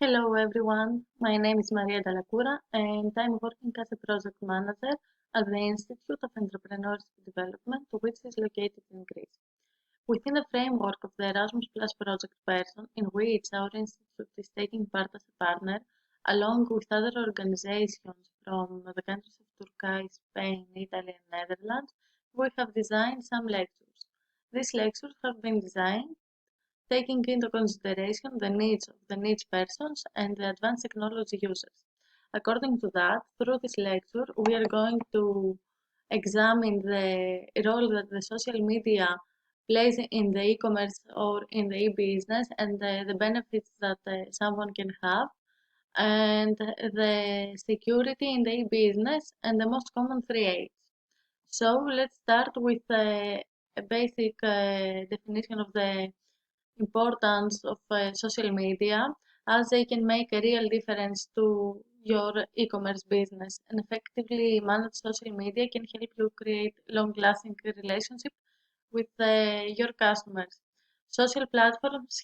Hello everyone, my name is Maria Dallacura and I'm working as a project manager at the Institute of Entrepreneurship Development, which is located in Greece. Within the framework of the Erasmus Plus project person, in which our institute is taking part as a partner, along with other organizations from the countries of Turkey, Spain, Italy and Netherlands, we have designed some lectures. These lectures have been designed taking into consideration the needs of the niche persons and the advanced technology users. According to that, through this lecture, we are going to examine the role that the social media plays in the e-commerce or in the e-business and the benefits that someone can have and the security in the e-business and the most common three aids. So let's start with a basic definition of the importance of social media as they can make a real difference to your e-commerce business and effectively manage social media can help you create long-lasting relationship with your customers. Social platforms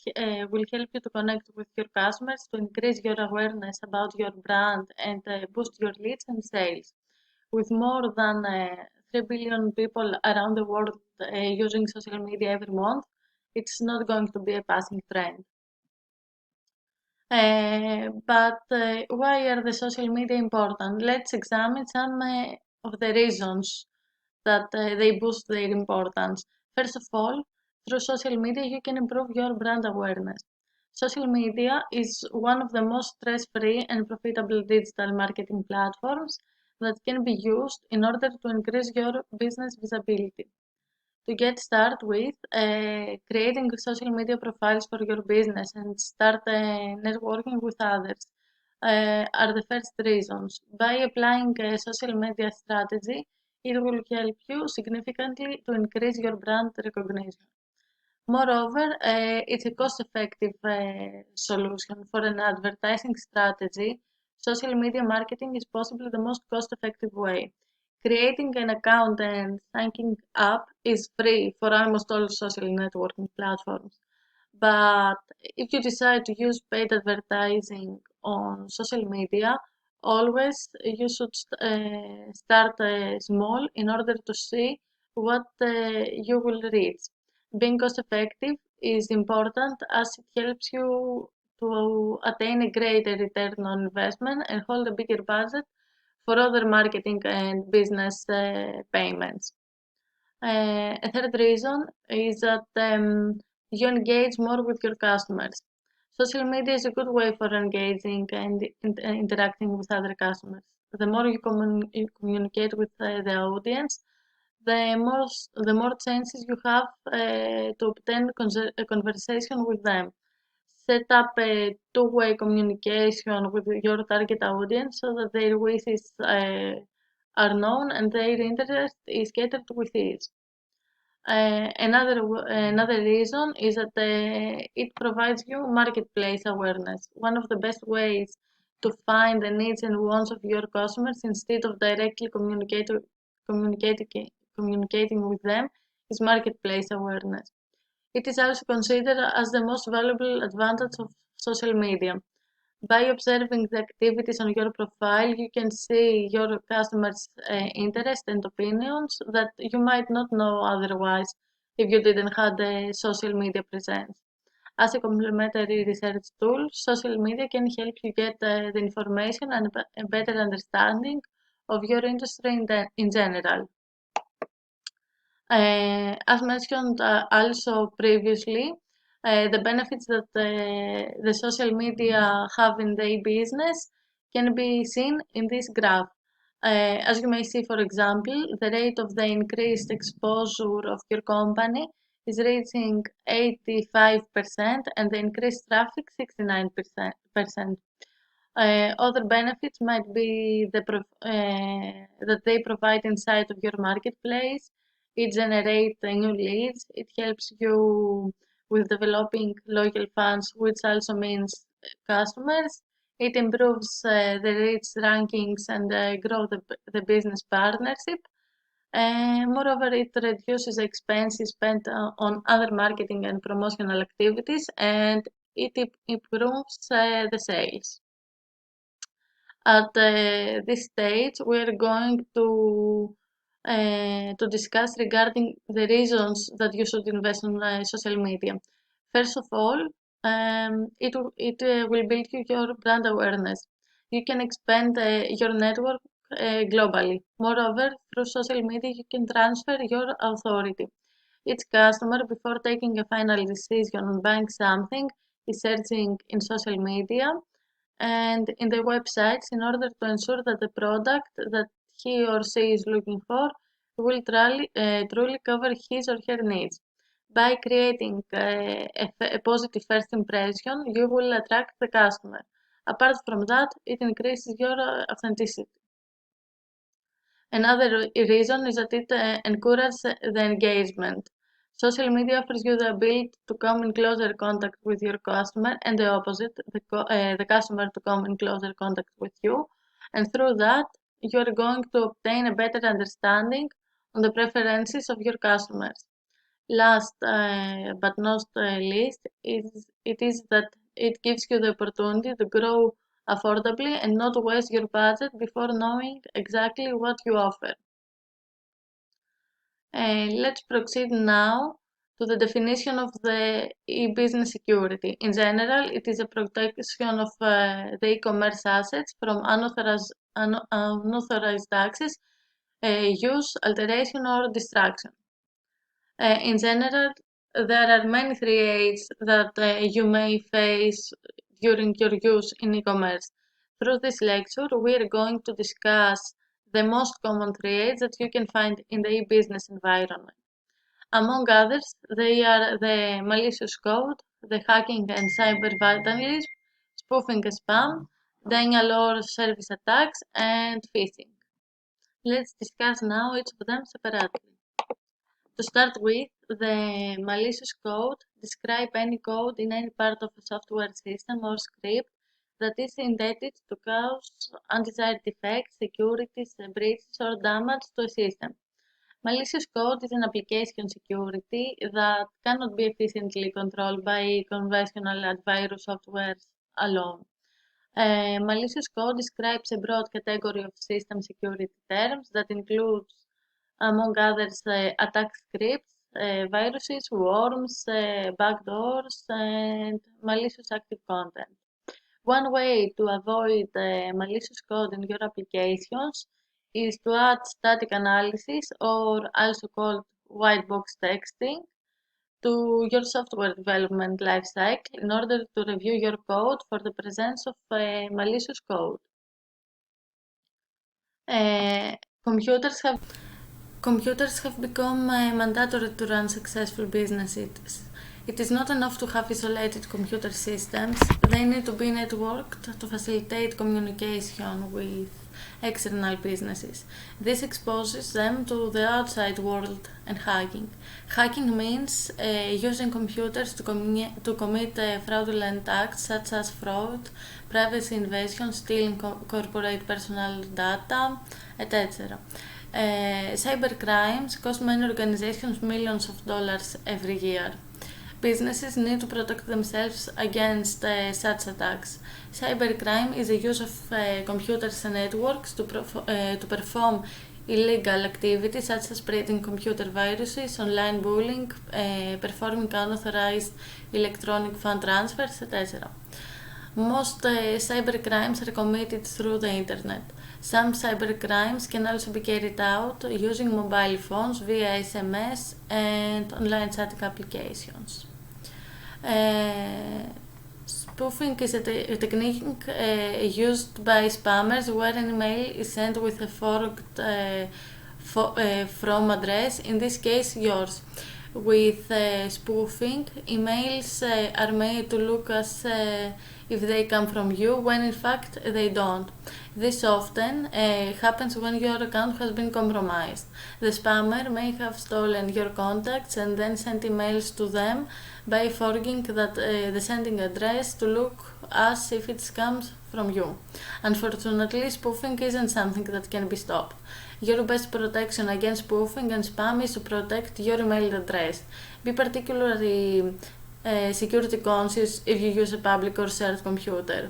will help you to connect with your customers to increase your awareness about your brand and boost your leads and sales. With more than 3 billion people around the world using social media every month, it's not going to be a passing trend. But why are the social media important? Let's examine some of the reasons that they boost their importance. First of all, through social media, you can improve your brand awareness. Social media is one of the most stress-free and profitable digital marketing platforms that can be used in order to increase your business visibility. To get started with creating social media profiles for your business and start networking with others are the first reasons. By applying a social media strategy, it will help you significantly to increase your brand recognition. Moreover, it's a cost-effective solution for an advertising strategy. Social media marketing is possibly the most cost-effective way. Creating an account and signing up is free for almost all social networking platforms. But if you decide to use paid advertising on social media, always you should start small in order to see what you will reach. Being cost effective is important as it helps you to attain a greater return on investment and hold a bigger budget for other marketing and business payments. A third reason is that you engage more with your customers. Social media is a good way for engaging and interacting with other customers. The more you communicate with the audience, the more chances you have to obtain a conversation with them. Set up a two-way communication with your target audience so that their wishes are known and their interest is catered with ease. Another reason is that it provides you marketplace awareness. One of the best ways to find the needs and wants of your customers instead of directly communicating communicating with them is marketplace awareness. It is also considered as the most valuable advantage of social media. By observing the activities on your profile, you can see your customers' interests and opinions that you might not know otherwise if you didn't have the social media presence. As a complementary research tool, social media can help you get the information and a better understanding of your industry in general. As mentioned also previously, the benefits that the social media have in the business can be seen in this graph. As you may see, for example, the rate of the increased exposure of your company is reaching 85% and the increased traffic 69%. Other benefits might be that they provide insight of your marketplace. It generates new leads. It helps you with developing loyal fans, which also means customers. It improves the reach rankings and grow the business partnership. Moreover, it reduces expenses spent on other marketing and promotional activities, and it improves the sales. At this stage, we are going to discuss regarding the reasons that you should invest in social media. First of all, it will build you your brand awareness. You can expand your network globally. Moreover, through social media, you can transfer your authority. Each customer, before taking a final decision on buying something, is searching in social media and in the websites in order to ensure that the product that he or she is looking for will truly cover his or her needs. By creating a positive first impression, you will attract the customer. Apart from that, it increases your authenticity. Another reason is that it encourages the engagement. Social media offers you the ability to come in closer contact with your customer and the opposite, the customer to come in closer contact with you. And through that, you are going to obtain a better understanding on the preferences of your customers. Last but not least, it is that it gives you the opportunity to grow affordably and not waste your budget before knowing exactly what you offer. Let's proceed now to the definition of the e-business security. In general, it is a protection of the e-commerce assets from unauthorized access, use, alteration, or distraction. In general, there are many 3As that you may face during your use in e-commerce. Through this lecture, we are going to discuss the most common 3As that you can find in the e-business environment. Among others, they are the malicious code, the hacking and cyber vandalism, spoofing and spam, denial or service attacks, and phishing. Let's discuss now each of them separately. To start with, the malicious code describes any code in any part of a software system or script that is intended to cause undesired effects, securities, breaches, or damage to a system. Malicious code is an application security that cannot be efficiently controlled by conventional antivirus software alone. Malicious code describes a broad category of system security terms that includes, among others, attack scripts, viruses, worms, backdoors, and malicious active content. One way to avoid malicious code in your applications is to add static analysis, or also called white box testing, to your software development lifecycle in order to review your code for the presence of malicious code. Uh, computers have Computers have become mandatory to run successful businesses. It is not enough to have isolated computer systems, they need to be networked to facilitate communication with external businesses. This exposes them to the outside world and hacking. Hacking means using computers to commit fraudulent acts such as fraud, privacy invasion, stealing corporate personal data, etc. Cybercrimes cost many organizations millions of dollars every year. Businesses need to protect themselves against such attacks. Cybercrime is the use of computers and networks to perform illegal activities such as spreading computer viruses, online bullying, performing unauthorized electronic fund transfers, etc. Most cybercrimes are committed through the internet. Some cybercrimes can also be carried out using mobile phones via SMS and online chatting applications. Spoofing is a technique used by spammers where an email is sent with a forked from address, in this case yours. With spoofing, emails are made to look as if they come from you, when in fact they don't. This often happens when your account has been compromised. The spammer may have stolen your contacts and then sent emails to them by forging the sending address to look as if it comes from you. Unfortunately, spoofing isn't something that can be stopped. Your best protection against spoofing and spam is to protect your email address. Be particularly security conscious if you use a public or shared computer.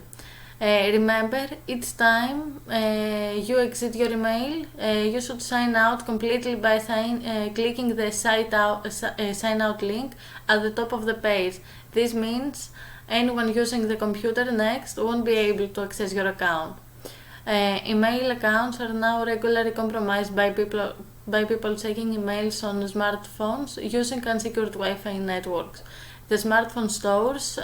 Remember, each time you exit your email, you should sign out completely by clicking the sign out link at the top of the page. This means anyone using the computer next won't be able to access your account. Email accounts are now regularly compromised by people checking emails on smartphones using unsecured Wi-Fi networks. The smartphone stores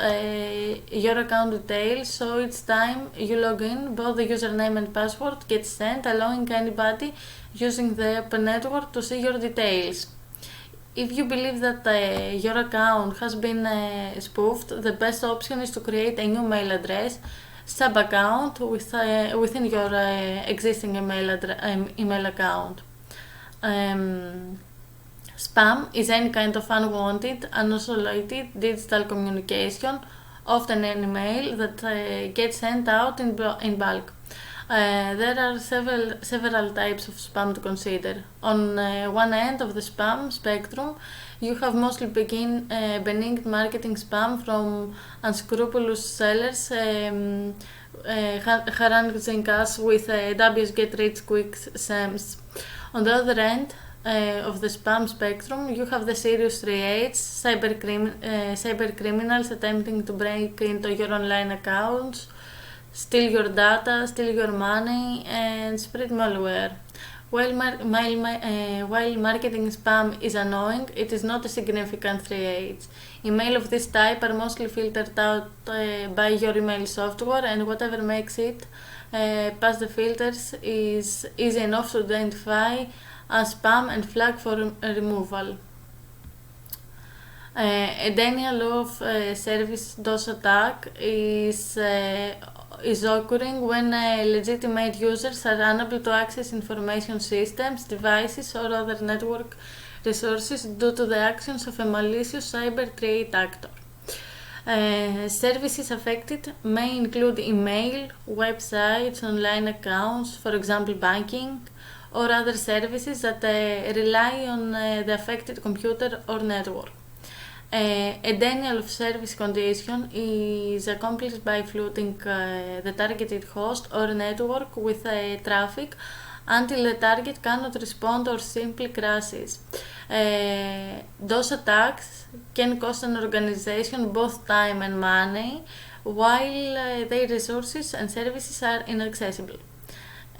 your account details, so each time you log in, both the username and password gets sent, allowing anybody using the app network to see your details. If you believe that your account has been spoofed, the best option is to create a new mail address sub-account within your existing email account. Spam is any kind of unwanted, unsolicited digital communication, often an email that gets sent out in bulk. There are several types of spam to consider. On one end of the spam spectrum, you have mostly benign marketing spam from unscrupulous sellers haranguing us with W's get-rich-quick schemes. On the other end of the spam spectrum, you have the serious 3Hs, cyber criminals attempting to break into your online accounts, steal your data, steal your money, and spread malware. While marketing spam is annoying, it is not a significant 3H. Email of this type are mostly filtered out by your email software, and whatever makes it past the filters is easy enough to identify as spam and flag for removal. A denial of service DOS attack is occurring when legitimate users are unable to access information systems, devices, or other network resources due to the actions of a malicious cyber threat actor. Services affected may include email, websites, online accounts, for example banking, or other services that rely on the affected computer or network. A denial of service condition is accomplished by flooding the targeted host or network with traffic until the target cannot respond or simply crashes. Those attacks can cost an organization both time and money, while their resources and services are inaccessible.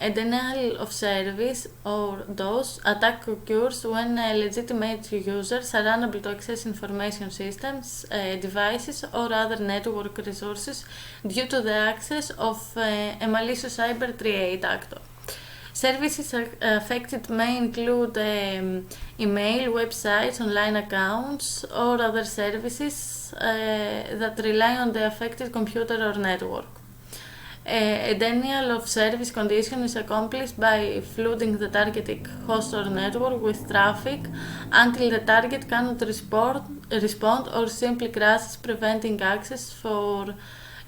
A denial of service, or DOS, attack occurs when legitimate users are unable to access information systems, devices, or other network resources due to the access of a malicious cyber threat actor. Services affected may include email, websites, online accounts, or other services that rely on the affected computer or network. A denial of service condition is accomplished by flooding the targeted host or network with traffic until the target cannot respond or simply crashes, preventing access for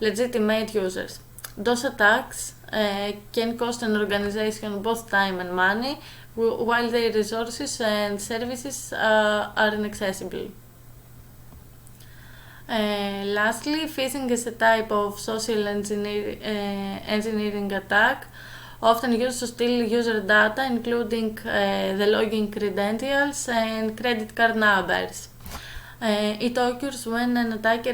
legitimate users. Those attacks can cost an organization both time and money, while their resources and services are inaccessible. Lastly, phishing is a type of social engineering attack often used to steal user data, including the login credentials and credit card numbers. It occurs when an attacker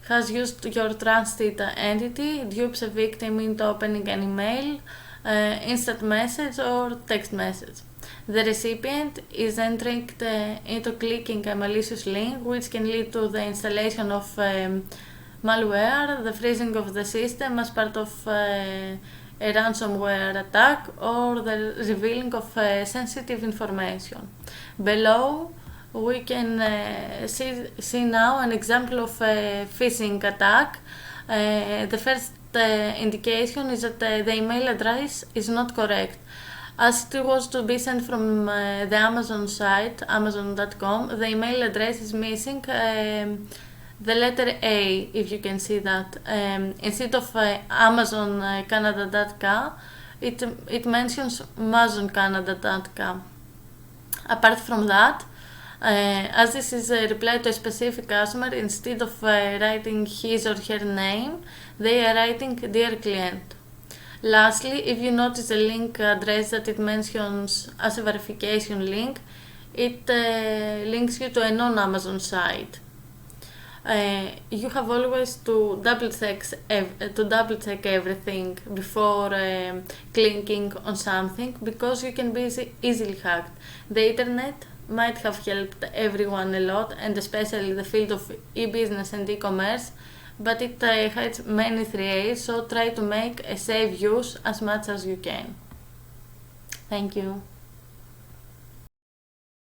has used your trusted entity, dupes a victim into opening an email, instant message, or text message. The recipient is then tricked into clicking a malicious link, which can lead to the installation of malware, the freezing of the system as part of a ransomware attack, or the revealing of sensitive information. Below, we can see now an example of a phishing attack. The first indication is that the email address is not correct. As it was to be sent from the Amazon site, amazon.com, the email address is missing the letter A, if you can see that. Instead of amazoncanada.ca, it mentions amazoncanada.ca. Apart from that, As this is a reply to a specific customer, instead of writing his or her name, they are writing Dear Client. Lastly, if you notice the link address that it mentions as a verification link, it links you to a non-Amazon site. You have always to double check everything before clicking on something, because you can be easily hacked. The internet might have helped everyone a lot, and especially the field of e-business and e-commerce, but it hides many threats, so try to make a safe use as much as you can. Thank you.